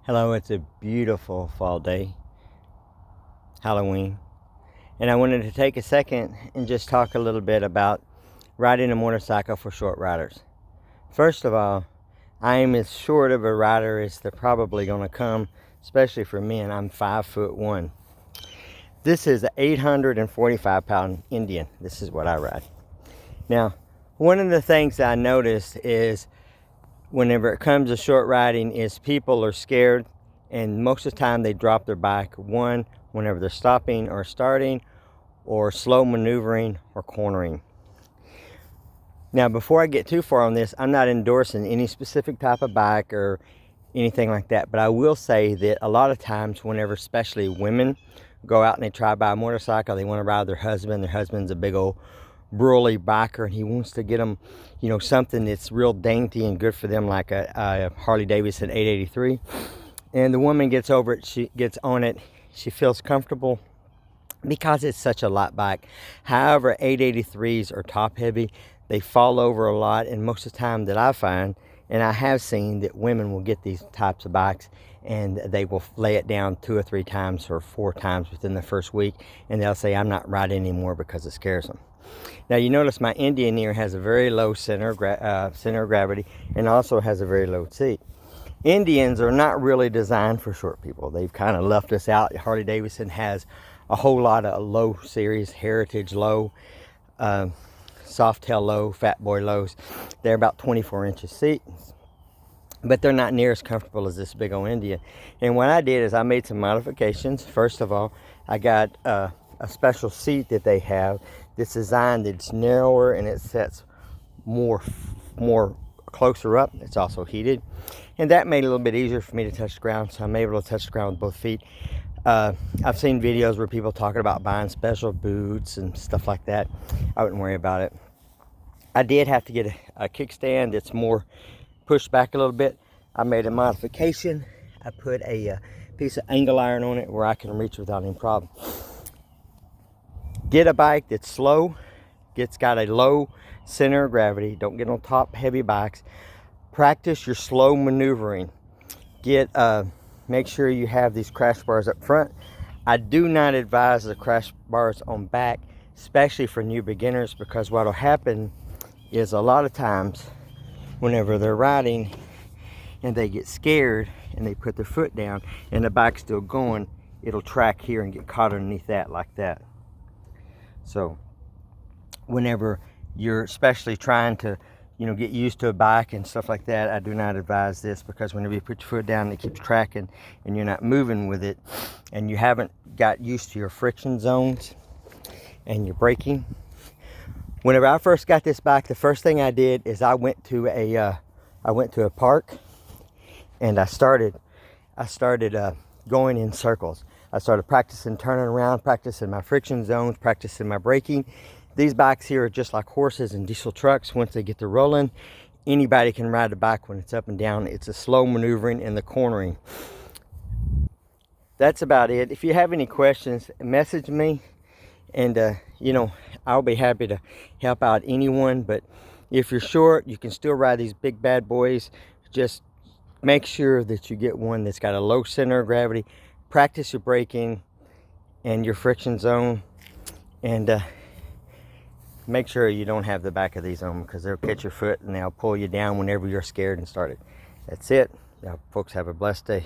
Hello, it's a beautiful fall day, Halloween, and I wanted to take a second and just talk a little bit about riding a motorcycle for short riders. First of all, I am as short of a rider as they're probably going to come, especially for men. I'm 5'1". This is an 845-pound Indian. This is what I ride. Now, one of the things I noticed is whenever it comes to short riding is people are scared, and most of the time they drop their bike, one, whenever they're stopping or starting, or slow maneuvering or cornering. Now, before I get too far on this, I'm not endorsing any specific type of bike or anything like that, but I will say that a lot of times whenever especially women go out and they try to buy a motorcycle, they want to ride their husband. Their husband's a big old burly biker, and he wants to get them, something that's real dainty and good for them, like a Harley Davidson 883. And the woman gets over it, she gets on it, she feels comfortable because it's such a light bike. However, 883s are top heavy, they fall over a lot, and most of the time that I find, and I have seen, that women will get these types of bikes and they will lay it down 2 or 3 times or 4 times within the first week, and they'll say, I'm not riding anymore because it scares them. Now, you notice my Indian here has a very low center of gravity, and also has a very low seat. Indians are not really designed for short people. They've kind of left us out. Harley Davidson has a whole lot of low series, Heritage low, Softail low, Fat Boy lows. They're about 24 inches seats, but they're not near as comfortable as this big old Indian. And what I did is I made some modifications. First of all, I got a special seat that they have that's designed, that's narrower, and it sets more closer up. It's also heated, and that made it a little bit easier for me to touch the ground, so I'm able to touch the ground with both feet. I've seen videos where people talking about buying special boots and stuff like that. I wouldn't worry about it. I did have to get a kickstand that's more pushed back a little bit. I made a modification. I put a piece of angle iron on it where I can reach without any problem. Get a bike that's slow, got a low center of gravity. Don't get on top heavy bikes. Practice your slow maneuvering. Make sure you have these crash bars up front. I do not advise the crash bars on back, especially for new beginners, because what will happen is a lot of times whenever they're riding and they get scared and they put their foot down and the bike's still going, it'll track here and get caught underneath that like that. So whenever you're especially trying to get used to a bike and stuff like that, I do not advise this, because whenever you put your foot down, it keeps tracking and you're not moving with it, and you haven't got used to your friction zones and your braking. Whenever I first got this bike, the first thing I did is I went to a park, and I started going in circles. I started practicing turning around, practicing my friction zones, practicing my braking. These bikes here are just like horses and diesel trucks. Once they get to rolling, anybody can ride the bike when it's up and down. It's a slow maneuvering and the cornering. That's about it. If you have any questions, message me, and I'll be happy to help out anyone. But if you're short, you can still ride these big bad boys. Just make sure that you get one that's got a low center of gravity. Practice your braking and your friction zone, and make sure you don't have the back of these on, because they'll catch your foot and they'll pull you down whenever you're scared and started. That's it. Y'all folks have a blessed day.